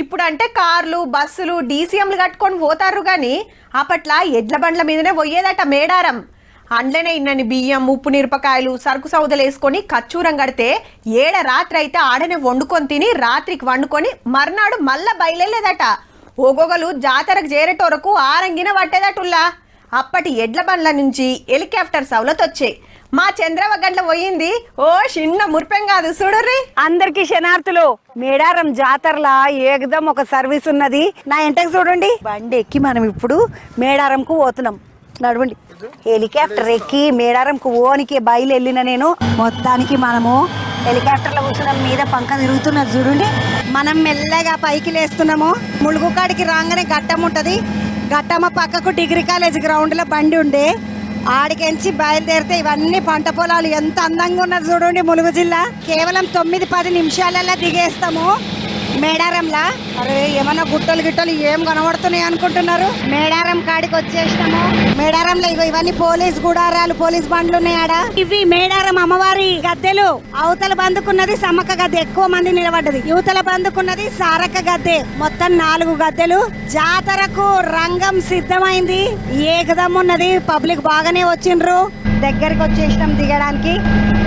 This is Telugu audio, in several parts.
ఇప్పుడంటే కార్లు బస్సులు డీసీఎంలు కట్టుకొని పోతారు గాని అప్పట్లా ఎడ్ల బండ్ల మీదనే పోయేదట మేడారం. అండ్లనే ఇన్నని బియ్యం ఉప్పు మిరపకాయలు సరుకు సౌదలు వేసుకొని కచ్చూరం కడితే ఏడ రాత్రి అయితే ఆడనే వండుకొని తిని రాత్రికి వండుకొని మర్నాడు మళ్ళా బయలుదేదట. ఓగోగలు జాతరకు చేరేటోరకు ఆరంగిన పట్టేదటుల్లా. అప్పటి ఎడ్ల బండ్ల నుంచి హెలికాప్టర్ సౌలతొచ్చాయి. మా చంద్రవగడ్ల పోయింది ఓ చిన్న మురిపెం కాదు చూడర్రి. అందరికి శనార్థులు. మేడారం జాతరలా ఏకదం ఒక సర్వీస్ ఉన్నది. నా ఎంటకు చూడండి. బండి ఎక్కి మనం ఇప్పుడు మేడారంకు పోతున్నాం. నడవండి. హెలికాప్టర్ ఎక్కి మేడారంకు ఓనికి బయలు వెళ్ళిన నేను. మొత్తానికి మనము హెలికాప్టర్లో కూర్చున్నాం. మీద పంక తిరుగుతున్నది చూడండి. మనం మెల్లగా పైకి లేస్తున్నాము. ములుగు కాడికి రాగానే గట్టం ఉంటది. గట్టమ్మ పక్కకు డిగ్రీ కాలేజ్ గ్రౌండ్ లో బండి ఉండే ఆడికెంచి బయలుదేరితే ఇవన్నీ పంట పొలాలు ఎంత అందంగా ఉన్నది చూడండి. ములుగు జిల్లా కేవలం 9-10 నిమిషాలలో దిగేస్తాము మేడారంలా. అరే ఏమన్నా గుట్టలు గిట్టలు ఏం కనబడుతున్నాయి అనుకుంటున్నారు. మేడారం కాడికి వచ్చేసినాము. మేడారంలో ఇవన్నీ పోలీస్ గుడారాలు పోలీస్ బండ్లు ఉన్నాయి ఆడ. ఇవి మేడారం అమ్మవారి గద్దెలు. అవతల బందుకున్నది సమ్మక్క గద్దె, ఎక్కువ మంది నిలబడ్డది. యువతల బందుకున్నది సారక్క గద్దె. మొత్తం 4 గద్దెలు. జాతరకు రంగం సిద్ధమైంది. ఏకదమ్ ఉన్నది. పబ్లిక్ బాగానే వచ్చిండ్రు. దగ్గరికి వచ్చేసినాం దిగడానికి.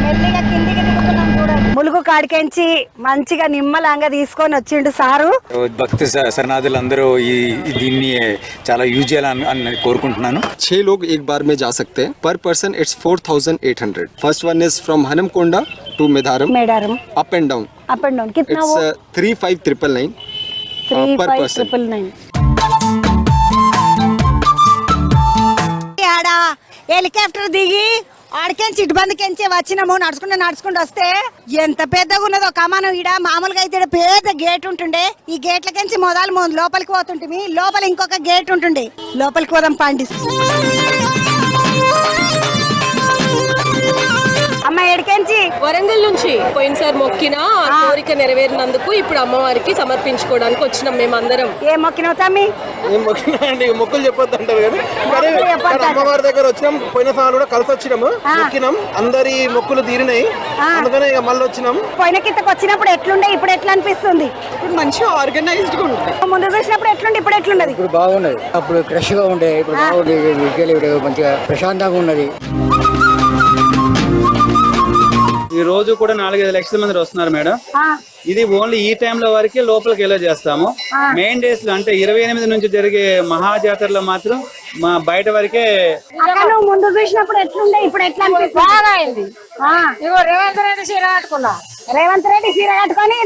మెల్లిగా కిందికి దిగుతున్నాం చూడండి. ములుగు కాడికెంచి మంచిగా నిమ్మలంగా తీసుకొని వచ్చిండు సారు. భక్తి శరణార్థులందరూ దీన్ని చాలా యూజ్ చేయాలని కోరుకుంటున్నాను. 6 लोग एक बार में जा सकते हैं. पर person it's 4,800. First one is from Hanamkonda to Medaram. Up and down. कितना वो? 35,999 पर पर्सन. 35,999. హెలికాప్టర్ దిగి ఆడికెంచి ఇటుబందికెంచి వచ్చినాము. నడుచుకుంటూ వస్తే ఎంత పెద్దగా ఉన్నదో కమానం. ఈడ మామూలుగా అయితే పెద్ద గేట్ ఉంటుండే. ఈ గేట్లకెంచి మొదలు లోపలికి పోతుంటే లోపల ఇంకొక గేట్ ఉంటుండే. లోపలికి పోదాం పండి. అమ్మ ఎడికెంచి? వరంగల్ నుంచి. పోయినసారి మొక్కిన కోరిక నెరవేరినందుకు ఇప్పుడు అమ్మవారికి సమర్పించుకోవడానికి వచ్చినాం మేమందరం. ఏ మొక్కినావు తమ్మి? మొక్కులు చెప్పొద్దు అంటారు కానీ అమ్మవారి దగ్గర వచ్చినాం. పోయిన సార్లు కూడా కలిసి వచ్చినాము. మొక్కినాం. అందరి మొక్కులు తీరినాయి. అందుకనే ఇక మళ్ళీ వచ్చినాం. పోయిన కిందకి వచ్చినప్పుడు ఎట్లుండే, ఇప్పుడు ఎట్లా అనిపిస్తుంది? ఇప్పుడు మంచిగా ఆర్గనైజ్డ్ గా ఉంటుంది. ముందు చూసినప్పుడు ఎట్లుండే, ఇప్పుడు ఎట్లున్నది? ఇప్పుడు బాగున్నది. అప్పుడు ఫ్రెష్ గా ఉండే, ఇప్పుడు బాగుంది. మంచిగా ప్రశాంతంగా ఉన్నది. ఈ రోజు కూడా 4-5 లక్షల మంది వస్తున్నారు మేడం. ఇది ఓన్లీ ఈ టైంలో వరకే లోపలికి ఎలా చేస్తాము. మెయిన్ డేస్ లో అంటే 28 నుంచి జరిగే మహాజాతరలో మాత్రం మా బయట వరకే. ముందు చూసినప్పుడు ఎట్లుండే, ఇప్పుడు ఎట్లా అనిపిస్తుంది? బాగా అయింది. రేవంత్ రెడ్డి చీర కట్టుకొని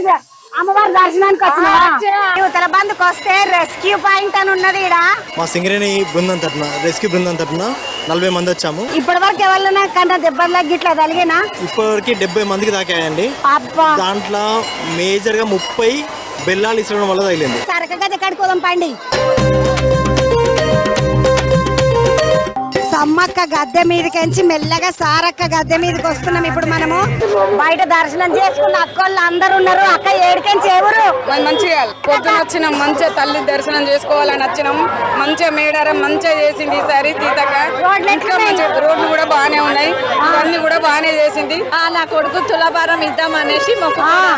అమ్మవారి దర్శనానికి వచ్చిన బంధుకు వస్తే రెస్క్యూ పాయింట్ అని ఉన్నది. ఈడ మా సింగరేణి బృందం తరపున రెస్క్యూ బృందం తరపున 40 మంది వచ్చాము. ఇప్పటి వరకు ఎవరైనా కన్నా దెబ్బలు గిట్లా తలిగినా? ఇప్పటి వరకు 70 మందికి తాకాయండి. దాంట్లో మేజర్ గా 30 బెల్లాలు ఇచ్చడం వల్ల తగిలింది. సరకగా కడుకోదాం పండి. సమ్మక్క గద్దె మీదకించి మెల్లగా సారక్క గద్దె మీదకి వస్తున్నాం. ఇప్పుడు మనము బయట దర్శనం చేసుకున్న అక్కోళ్ళు అందరు ఉన్నారు. అక్క ఏడికెంచి ఎవరు? మంచిగా పొద్దున వచ్చినాం. మంచిగా తల్లి దర్శనం చేసుకోవాలని వచ్చినాం. మంచిగా మేడారం మంచిగా చేసింది ఈసారి సీతక్క. రోడ్లు కూడా బాగానే ఉన్నాయి. అన్ని కూడా బాగానే చేసింది. నా కొడుకు తులాభారం ఇద్దాం అనేసి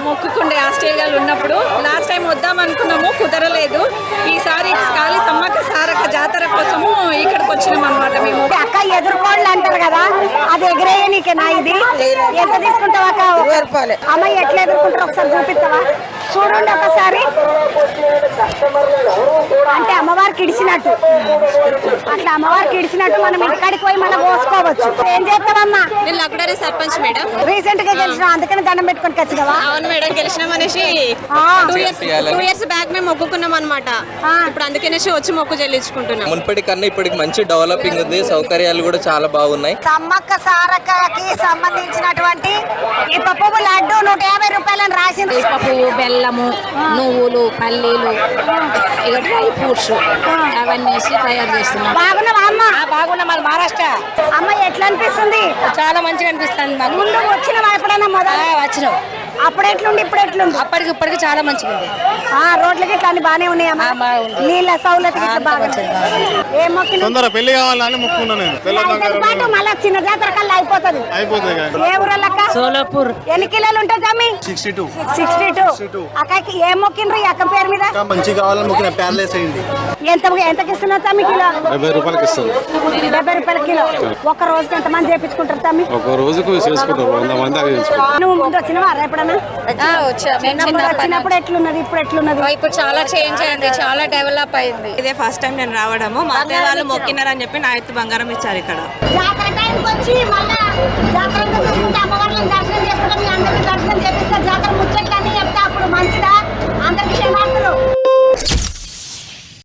మొక్కుకుండే ఆస్ట్రేలియాలో ఉన్నప్పుడు. లాస్ట్ టైం వద్దాం అనుకున్నాము, కుదరలేదు. ఈసారి ఖాళీ సమ్మక్క సారక్క జాతర కోసము ఇక్కడికి వచ్చినాం అనమాట. మేము అక్క ఎదుర్కోళ్ళు అంటారు కదా, అది ఎగిరేయ నీకేనా? ఇది ఎంత తీసుకుంటావు అక్క? 20 రూపాయలు. అమ్మ ఎట్లా ఎదుర్కొంటారు ఒకసారి చూపిస్తావా? చూడండి ఒకసారి. అంటే అమ్మవారికి ఇడిచినట్టు, అట్లా అమ్మవారికి ఇడిచినట్టు మనం ఇంటికాడికి పోయి మనం పోసుకోవచ్చు. ఏం చేస్తావమ్మా? నేను లగ్డరీ సర్పంచ్ మేడం. రీసెంట్ గా గెలిచినా, అందుకని దండం పెట్టుకొని వచ్చినావా? అవును మేడం, గెలిచినాం అనేసి 2 ఇయర్స్ బ్యాక్ మేము మొక్కుకున్నాం అనమాట. ఇప్పుడు అందుకనేసి వచ్చి మొక్కు చెల్లించుకుంటున్నాం. మున్పటి కన్నా ఇప్పటికి మంచి డెవలపింగ్ ఉంది. సౌకర్యాలు కూడా చాలా బాగున్నాయి. సమ్మక్క సారక్కకి సంబంధించినటువంటి ఈ పప్పు లడ్డు 150 రూపాయలని రాసింది. పప్పు, బెల్లము, నువ్వులు, పల్లీలు, ఇక డ్రై ఫ్రూట్స్ అవన్నీ వేసి తయారు చేస్తున్నాం. బాగున్నావా అమ్మ? బాగున్నా. మన మహారాష్ట్ర. అమ్మ ఎట్లా అనిపిస్తుంది? చాలా మంచిగా అనిపిస్తుంది. ముందు వచ్చినావా ఎప్పుడైనా? మొదలు వచ్చినాం. అప్పుడు ఎట్లుంది ఇప్పుడు ఎట్లుంది? అప్పటికి ఇప్పటికి చాలా మంచిగా ఉంది. రోడ్లకి ఇట్లా అన్ని బాగానే ఉన్నాయమ్మా. నీళ్ళ సౌలత్ ఇట్లా బాగా ఏం మొక్కిన తొందర పెళ్లి కావాలని మొక్కుకున్నా నేను. పాటు మళ్ళీ చిన్న జాతర కల్లా అయిపోతుంది. ఏ ఊరల్లక్క? సోలాపూర్. ఎన్ని కిలోలు ఉంటుంది తమ్మి? 62. 62. అక్కకి ఏం మొక్కిండ్రు ఈ అక్క పేరు మీద? మంచి కావాలని మొక్కిన ప్యారలైజ్ అయింది. ఎంతకి ఇస్తున్నావు తమ్మి కిలో? 70 రూపాయలకి ఇస్తాను. 70 రూపాయల కిలో. ఒక రోజుకి ఎంత మంది చేపించుకుంటారు తమ్మి? ఒక రోజుకు చేసుకుంటారు 100 మంది దాకా చేసుకుంటారు. నువ్వు ముందు వచ్చినవా ఎప్పుడన్నా? వచ్చినప్పుడు ఎట్లున్నది ఇప్పుడు ఎట్లున్నది? ఇప్పుడు చాలా చేంజ్ అయింది, చాలా డెవలప్ అయింది. ఇదే ఫస్ట్ టైం నేను రావడము. మా అత్తయ్య వాళ్ళు మొక్కినారని చెప్పి నా ఎత్తు బంగారం ఇచ్చారు ఇక్కడ. జాతర టైంకి వచ్చి మళ్ళా